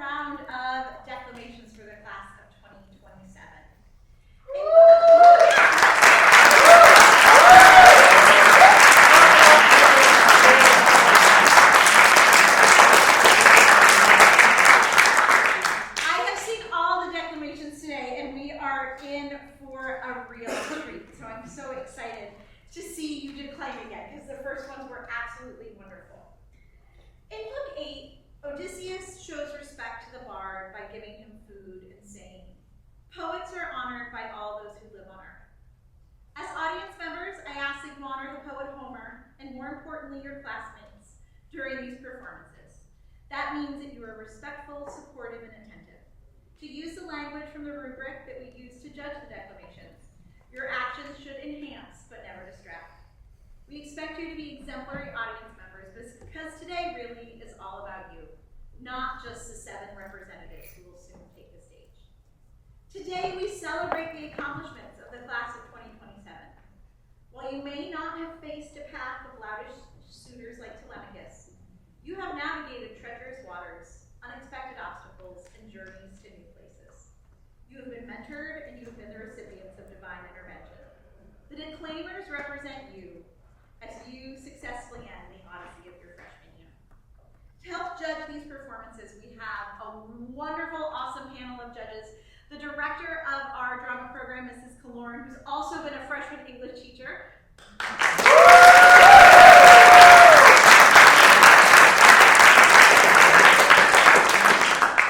round of declamations for the class of 2027. I have seen all the declamations today, and we are in for a real treat. So I'm so excited to see you declaim again, because the first ones were absolutely wonderful. In Book 8, Odysseus shows respect to the bard by giving him food and saying, "Poets are honored by all those who live on earth." As audience members, I ask that you honor the poet Homer, and more importantly, your classmates, during these performances. That means that you are respectful, supportive, and attentive. To use the language from the rubric that we use to judge the declamations, your actions should enhance but never distract. We expect you to be exemplary audience members because today really is all about you, not just the 7 representatives who will soon take the stage. Today we celebrate the accomplishments of the class of 2027. While you may not have faced a path of loutish suitors like Telemachus, you have navigated treacherous waters, unexpected obstacles, and journeys to new places. You have been mentored and you have been the recipients of divine intervention. The declaimers represent you as you successfully end the odyssey of your freshman year. To help judge these performances, we have a wonderful, awesome panel of judges. The director of our drama program, Mrs. Kaloran, who's also been a freshman English teacher.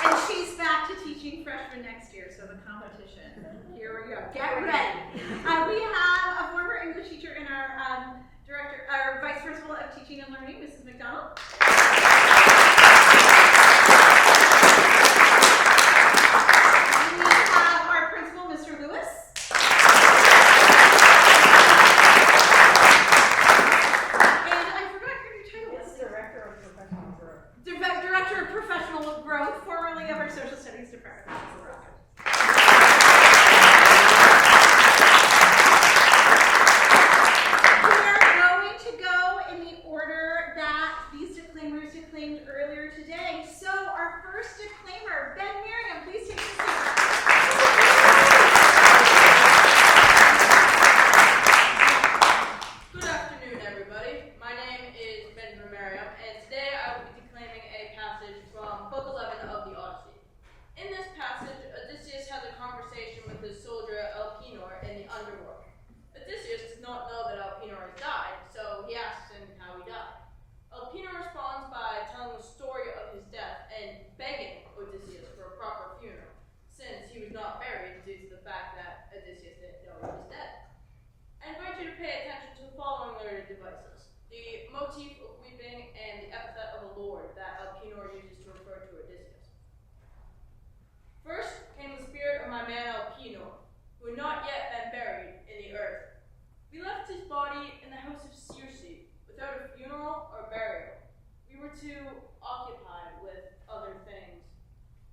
And she's back to teaching freshmen next year, so the competition. Here we go. Get ready. We have a former English teacher in our our Vice Principal of Teaching and Learning, Mrs. McDonald. We have our principal, Mr. Lewis. And I forgot your new title. It's Director of Professional Growth. Director of Professional Growth, formerly of our Social Studies Department. Earlier today. So our first declaimer, Ben Miriam, please take the stage. Good afternoon, everybody. My name is Ben Miriam, and today I will be declaiming a passage from Book 11 of the Odyssey. In this passage, Odysseus has a conversation with his soldier Elpenor in the underworld. Odysseus does not know that Elpenor has died, so he asks him how he died. Elpenor responds by telling the story of his death and begging Odysseus for a proper funeral, since he was not buried due to the fact that Odysseus didn't know he was dead. I invite you to pay attention to the following lyric devices: the motif of weeping and the epithet of a lord that Elpenor uses to refer to Odysseus. First came the spirit of my man Elpenor, who had not yet been buried in the earth. We left his body in the house of Circe, without a funeral or burial. We were too occupied with other things.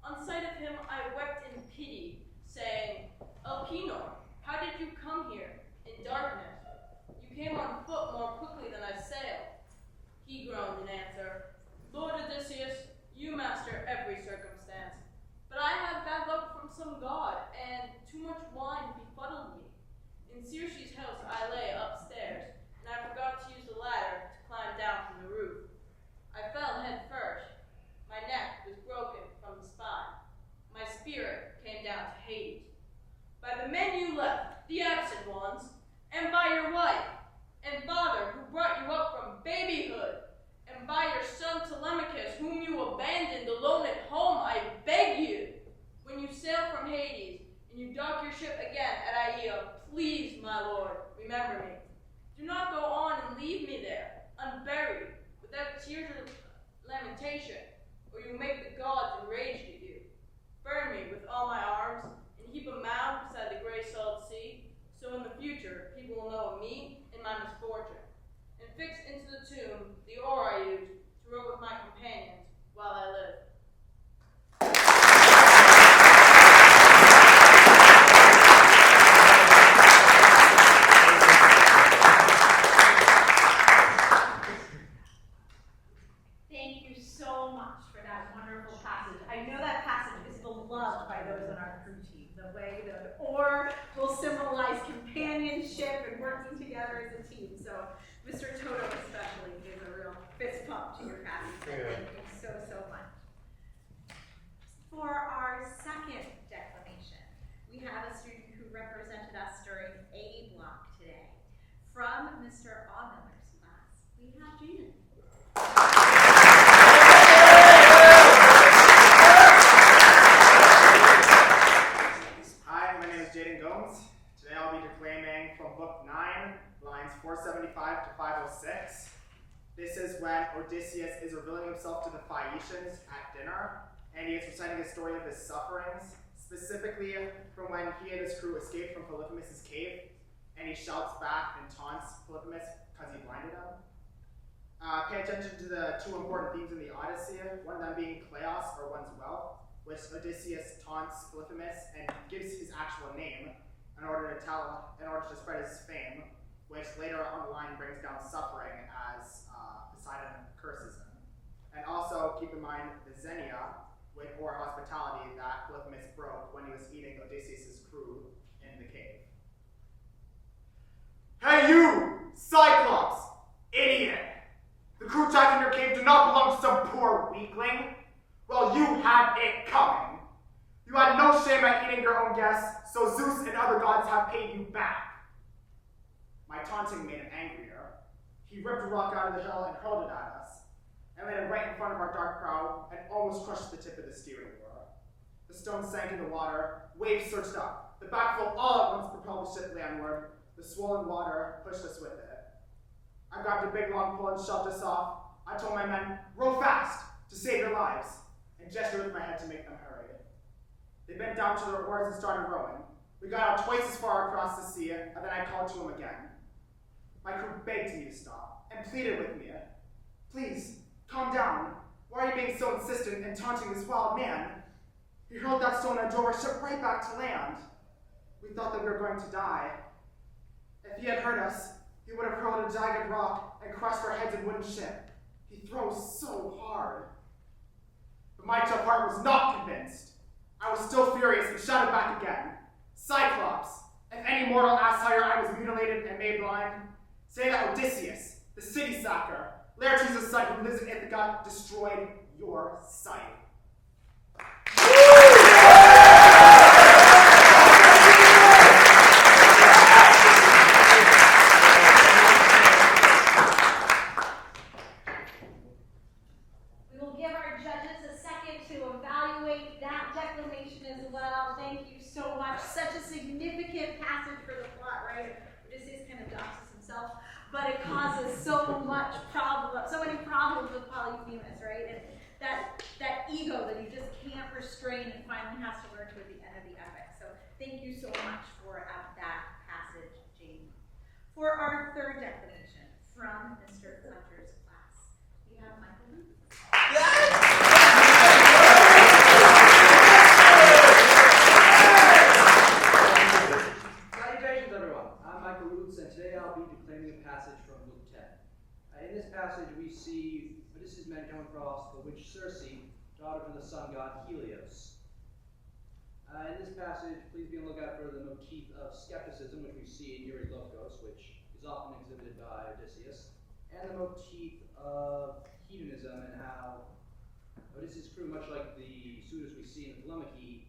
On sight of him, I wept in pity, saying, "Elpenor, how did you come here in darkness? You came on foot more quickly than I sailed." He groaned in answer, "Lord Odysseus, you master every circumstance, but I had bad luck from some god, and too much wine befuddled me. In Circe's house I lay upstairs, and I forgot to use the ladder to climb down from the roof. I fell head first. My neck was broken from the spine. My spirit came down to Hades. By the men you left, the absent ones, and by your wife and father who brought you up from babyhood, and by your son Telemachus whom you abandoned alone at home, I beg you, when you sail from Hades and you dock your ship again at Aea, please, my lord, remember me. Do not go on and leave me there, unburied, without tears or lamentation, or you make the gods enraged at you. Burn me with all my arms, and heap a mound beside the gray salt sea, so in the future people will know of me and my misfortune, and fix into the tomb the oar I used to row with my companions while I live." Thank you so much for that wonderful passage. I know that passage is beloved by those on our crew team. The way the oar will symbolize companionship and working together as a team. So Mr. Toto especially gives a real fist pump to your passage. Thank you so much. For our second declamation, we have a student who represented us during A block today. From Mr. Aumiller's class, we have Jaden. Hi, my name is Jaden Gomes. Today I'll be declaiming from Book 9, lines 475 to 506. This is when Odysseus is revealing himself to the Phaeacians at dinner, and he is reciting a story of his sufferings, specifically from when he and his crew escaped from Polyphemus' cave, and he shouts back and taunts Polyphemus because he blinded him. Pay attention to the two important themes in the Odyssey, one of them being kleos, or one's wealth, which Odysseus taunts Polyphemus and gives his actual name in order to spread his fame, which later on the line brings down suffering as Poseidon curses him. And also keep in mind the xenia, or hospitality, that Polyphemus broke when he was eating Odysseus' crew in the cave. Hey you, Cyclops, idiot! The crew trapped in your cave do not belong to some poor weakling. Well, you had it coming. You had no shame at eating your own guests, so Zeus and other gods have paid you back. My taunting made him angrier. He ripped a rock out of the hill and hurled it at us, and laid it right in front of our dark prow and almost crushed the tip of the steering oar. The stone sank in the water, waves surged up. The backflow all at once propelled the ship landward. The swollen water pushed us with it. I grabbed a big long pole and shoved us off. I told my men, row fast to save your lives, and gestured with my head to make them hurry. They bent down to their oars and started rowing. We got out twice as far across the sea, and then I called to them again. My crew begged me to stop and pleaded with me. Please, calm down. Why are you being so insistent and taunting this wild man? He hurled that stone and drove our ship right back to land. We thought that we were going to die. If he had hurt us, he would have hurled a jagged rock and crushed our heads in wooden ship. He throws so hard. But my tough heart was not convinced. I was still furious and shouted back again. Cyclops, if any mortal asks how I was mutilated and made blind, say that Odysseus, the city sacker, Laertes' son who lives in Ithaca, destroyed your sight. We will give our judges a second to evaluate that declamation as well. Thank you so much. Such a significant passage for the plot, right? Odysseus kind of doxes himself, but it causes so many problems with Polyphemus, right? And that ego that he just can't restrain and finally has to learn to at the end of the epic. So thank you so much for that passage, Jamie. For our third declamation from Mr. Fletcher's class, we have Michael Luke. Salutations, everyone. I'm Michael Lutz, and today I'll be declaiming a passage from Book 10. In this passage, we see Odysseus' men come across the witch Circe, daughter of the sun god Helios. In this passage, please be on the lookout for the motif of skepticism, which we see in Eurylochos, which is often exhibited by Odysseus, and the motif of hedonism and how Odysseus' crew, much like the suitors we see in the Telemachy,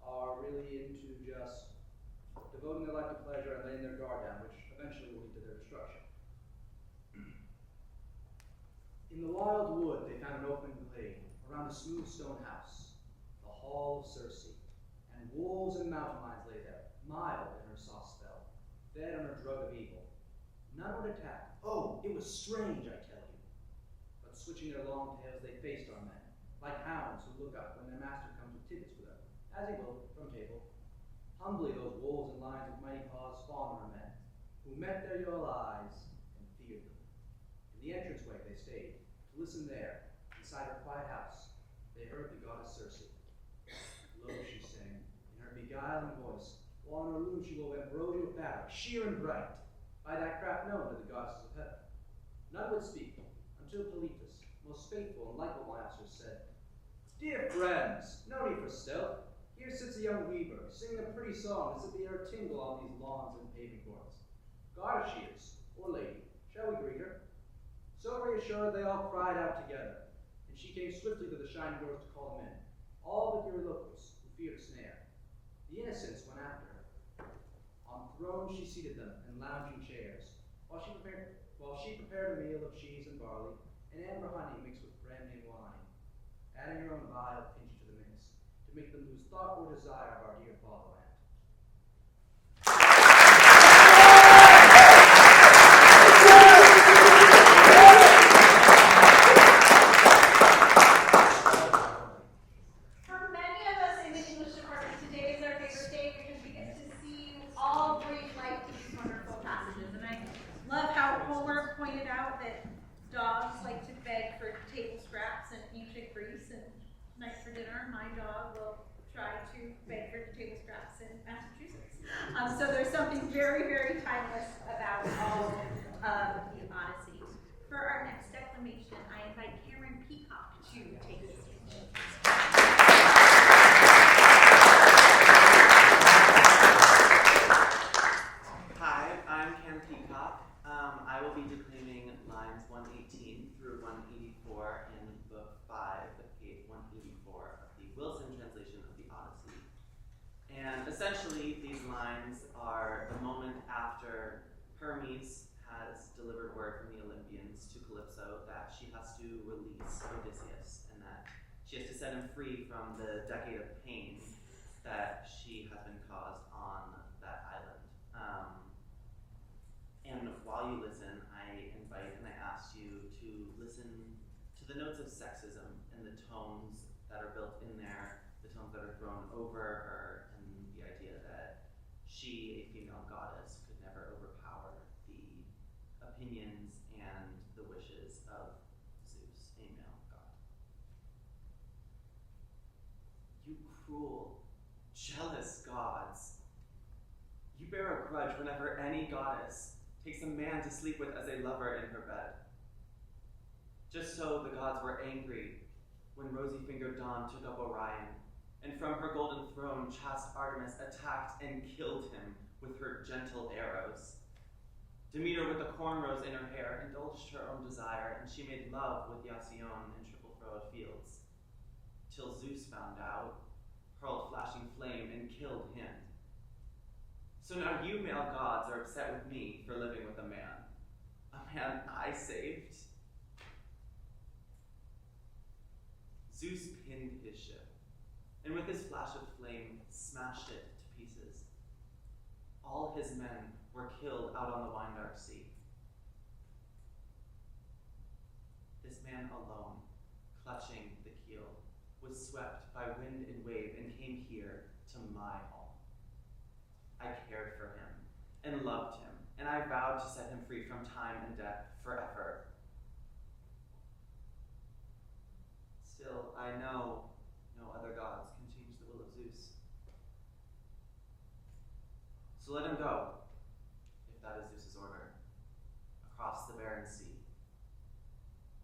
are really into just devoting their life to pleasure and laying their guard down, which eventually will lead to their destruction. In the wild wood, they found an open glade around a smooth stone house, the hall of Circe, and wolves and mountain lions lay there, mild in her soft spell, fed on her drug of evil. None would attack. Oh, it was strange, I tell you. But switching their long tails, they faced our men, like hounds who look up when their master comes with tidbits for them, as he will from table. Humbly those wolves and lions with mighty paws fawned on our men, who met their yellow eyes and feared them. In the entranceway they stayed, to listen there, inside her quiet house. They heard the goddess Circe. Low she sang, in her beguiling voice, while on her loom she wove ambrosial fabric, sheer and bright, by that craft known to the goddesses of heaven. None would speak, until Politus, most faithful and likable my officers said, "Dear friends, no need for stealth. Here sits a young weaver, singing a pretty song to set the air tingle on these lawns and paving courts. Goddess she is, or lady, shall we greet her?" So reassured, they all cried out together, and she came swiftly to the shining doors to call them in, all but Eurylochus, who feared a snare. The innocents went after her. On thrones she seated them in lounging chairs, while she prepared a meal of cheese and barley, and amber honey mixed with brandy and wine, adding her own vile pinch to the mix, to make them lose thought or desire of our dear fatherland. For many of us in the English department, today is our favorite day because we get to see you all breathe life to these wonderful passages. And I love how Homer pointed out that dogs like to beg for table scraps in ancient Greece, and tonight for dinner, my dog will try to beg for table scraps in Massachusetts. So there's something very, very timeless about all of the Odyssey. For our next declamation, I invite Cameron Peacock to take the stage. Hi, I'm Cam Peacock. I will be declaiming lines 118 through 184 in Book 5, page 184 of the Wilson translation of the Odyssey. And essentially, these lines are the moment after Hermes has delivered word from the Olympians to Calypso that she has to release Odysseus and that she has to set him free from the decade of pain that she has been caused on that island. And while you listen, I invite and I ask you to listen to the notes of sexism and the tones that are built in there, the tones that are thrown over her, and the idea that she, a female goddess, could never overpower the opinions and the wishes of Zeus, a male god. You cruel, jealous gods. You bear a grudge whenever any goddess takes a man to sleep with as a lover in her bed. Just so the gods were angry when rosy-fingered Dawn took up Orion, and from her golden throne chaste Artemis attacked and killed him with her gentle arrows. Demeter with the cornrows in her hair indulged her own desire, and she made love with Iasion in triple-furrowed fields, till Zeus found out, hurled flashing flame, and killed him. So now you male gods are upset with me for living with a man I saved. Zeus pinned his ship, and with his flash of flame smashed it to pieces. All his men were killed out on the wine-dark sea. This man alone, clutching the keel, was swept by wind and wave and came here to my home. I cared for him and loved him, and I vowed to set him free from time and death forever. Still, I know no other gods can change the will of Zeus. So let him go, if that is Zeus's order, across the barren sea.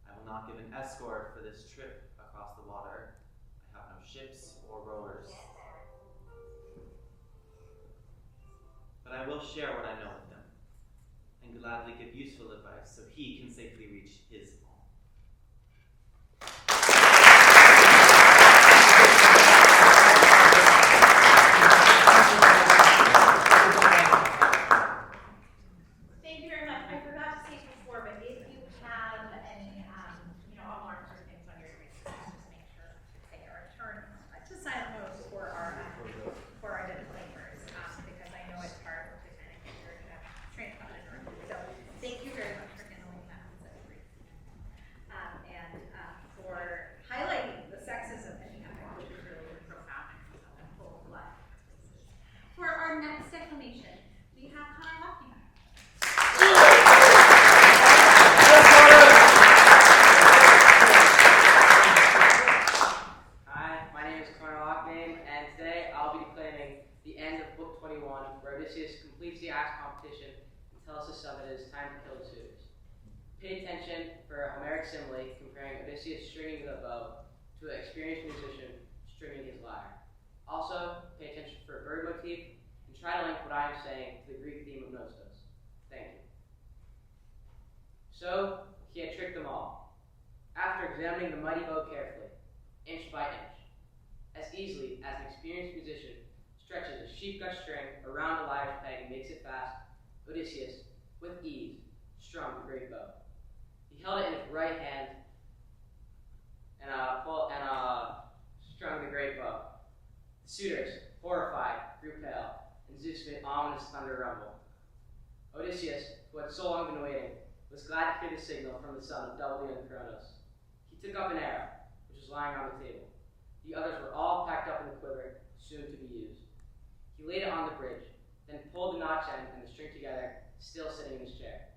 I will not give an escort for this trip across the water. I have no ships or rowers. But I will share what I know with him, and gladly give useful advice so he can safely reach his home. Thank you very much. I forgot to say before, but if you have any, alarms or things on your devices, just make sure they are turned to silent mode for our disclaimers, because I know it's hard to kind of get your train of thought in order. So thank you very much for handling that in such brief. And for highlighting the sexism that you have, which is really profound and full of life. For our next declamation, we have Connor Hopkins. Hi, my name is Connor Lockman, and today I'll be declaiming the end of Book 21, where Odysseus completes the axe competition and tells his son that it is time to kill Zeus. Pay attention for a Homeric simile comparing Odysseus stringing the bow to an experienced musician stringing his lyre. Also, pay attention for a bird motif and try to link what I am saying to the Greek theme of Nostos. Thank you. So, he had tricked them all. After examining the mighty bow carefully, inch by inch, as easily as an experienced musician stretches a sheep-gut string around a lyre's peg and makes it fast, Odysseus, with ease, strummed the great bow. He held it in his right hand and strung the great bow. The suitors, horrified, grew pale, and Zeus made ominous thunder rumble. Odysseus, who had so long been waiting, was glad to hear the signal from the son of double young Cronos. He took up an arrow, which was lying on the table. The others were all packed up in the quiver, soon to be used. He laid it on the bridge, then pulled the notch end and the string together, still sitting in his chair.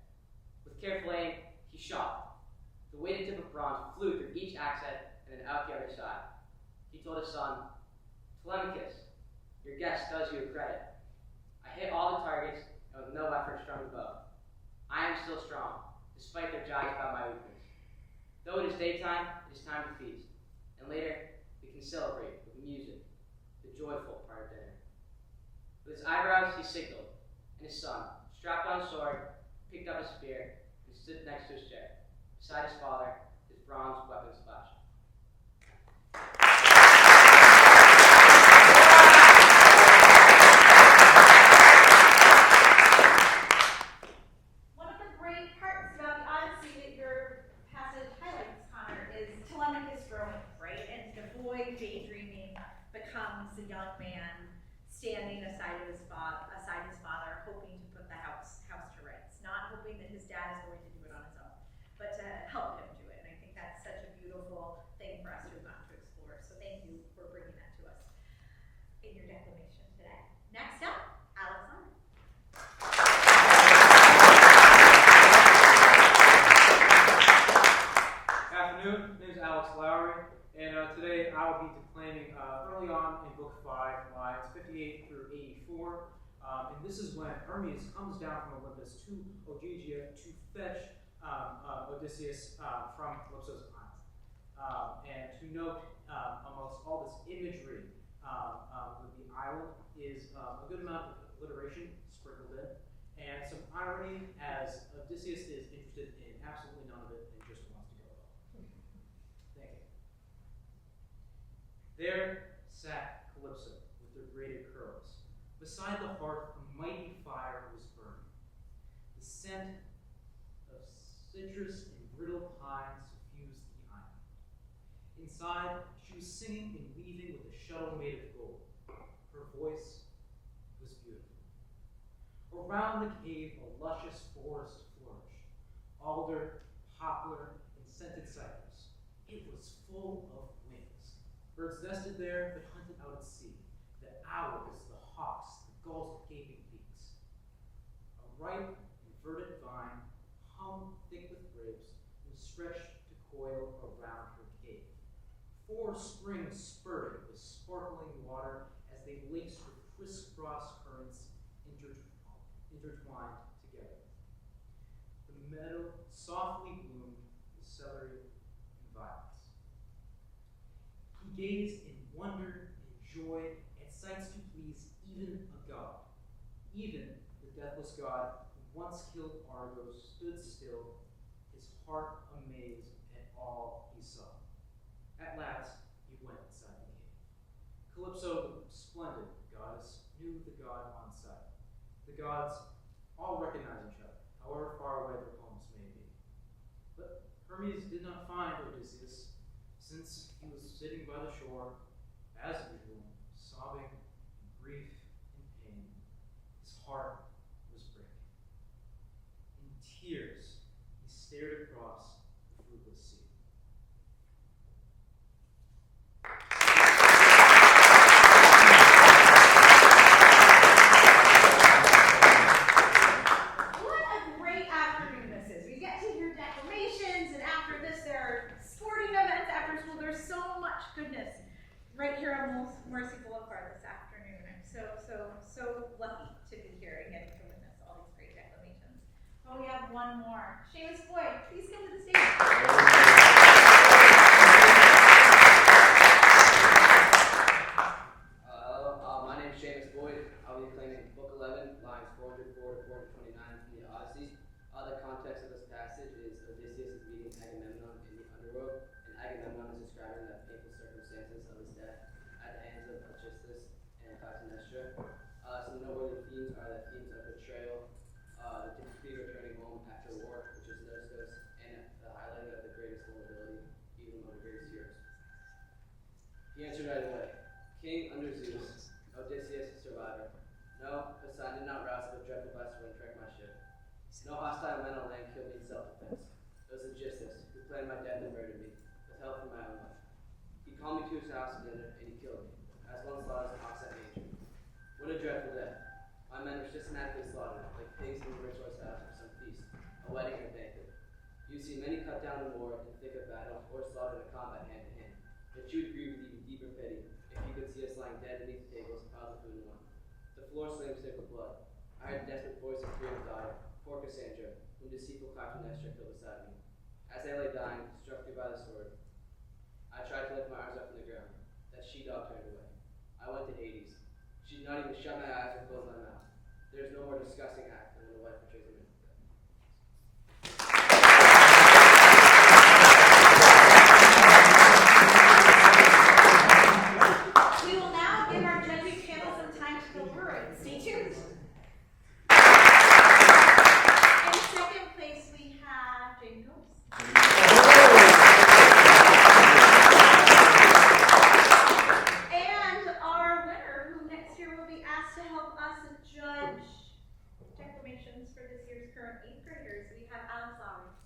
With careful aim, he shot. The weighted tip of bronze flew through each axe head and then out the other side. He told his son, Telemachus, your guess does you a credit. I hit all the targets and with no effort strung the bow. I am still strong, despite their jibes about my weakness. Though it is daytime, it is time to feast, and later we can celebrate with music, the joyful part of dinner. With his eyebrows he signaled, and his son, strapped on a sword, picked up a spear, and stood next to his chair. Beside his father, his bronze weapons flashed. One of the great parts about the Odyssey that your passage highlights, Connor, is Telemachus growing, right? And the boy daydreaming becomes a young man standing aside his father, hoping to put the house to rights. Not hoping that his dad is going to do it on his own, but to help him do it. And I think that's such a beautiful thing for us to have gotten to explore. So thank you for bringing that to us in your declamation today. Next up, Alexander. Good afternoon, my name is Alex Lowry, and today I will be declaiming early on in Book 5, lines 58 through 84. And this is when Hermes comes down from Olympus to Ogygia to fetch Odysseus from Calypso's island. And to note, amongst all this imagery with the island is a good amount of alliteration sprinkled in, and some irony as Odysseus is interested in absolutely none of it and just wants to go home. Thank you. There sat Calypso with her braided curls. Beside the hearth, a mighty fire was burning. The scent of citrus and brittle pine suffused the island. Inside, she was singing and weaving with a shuttle made of gold. Her voice was beautiful. Around the cave, a luscious forest flourished. Alder, poplar, and scented cypress. It was full of wings. Birds nested there, but hunted out at sea. The owls, the hawks, the gulls with gaping beaks. A ripe and verdant vine, hung thick with grapes, was stretched to coil around her cave. 4 springs spurted with sparkling water as they laced with crisscross currents intertwined together. The meadow softly bloomed with celery and violets. He gazed in wonder and joy at sights to please even a god. Even the deathless god who once killed Argos stood still, his heart amazed at all he saw. At last, he went inside the cave. Calypso, the splendid goddess, knew the god on sight. The gods all recognize each other, however far away their homes may be. But Hermes did not find Odysseus, since he was sitting by the shore, as usual, sobbing in grief and pain. His heart was breaking. In tears, he stared across the fruitless sea. What a great afternoon this is. We get to hear declamations, and after this, there are sporting events after school. There's so much goodness right here on Mercy Boulevard this afternoon. I'm so lucky to be here and getting to witness all these great declamations. But we have one more. Seamus Boyd, please come to the stage. My name is Seamus Boyd. I'll be claiming Book 11, lines 404 to 429 from the Odyssey. The context of this passage is Odysseus is meeting Agamemnon in the underworld, and Agamemnon is describing the painful circumstances of his death at the hands of Aegisthus and Clytemnestra. Some noteworthy themes are the themes of betrayal, the difficulty returning home after war, which is Nostos, and the highlighting of the greatest vulnerability, even among the greatest heroes. He answered right away, King under Zeus, Odysseus, survivor. No, Poseidon did not rouse the dreadful blast when wrecked my ship. No hostile men on land killed me in self-defense. It was Aegisthus who planned my death and murdered me, with help from my own life. He called me to his house for dinner, and he killed me, as one slaughters an ox at nature. What a dreadful death. My men were systematically slaughtered, like pigs in the ritual's house for some feast, a wedding or banquet. You see many cut down in war, in thick of battle, or slaughtered in combat hand to hand. But you would grieve with even deeper pity if you could see us lying dead beneath the tables, piles of food in one. The floor slammed thick with blood. I heard a desperate voice of Priam's daughter, poor Cassandra, whom deceitful Clytemnestra killed beside me. As I lay dying, struck through by the sword, I tried to lift my arms up from the ground. That she-dog turned away. I went to Hades. She did not even shut my eyes or close my mouth. There is no more disgusting act than when a wife betrays a man. We will now give our judging panel some time to deliberate. Stay tuned. In second place, we have Jacobs. And our winner, who next year will be asked to help us judge declamations for this year's current 8th graders, we have Alex Lowry.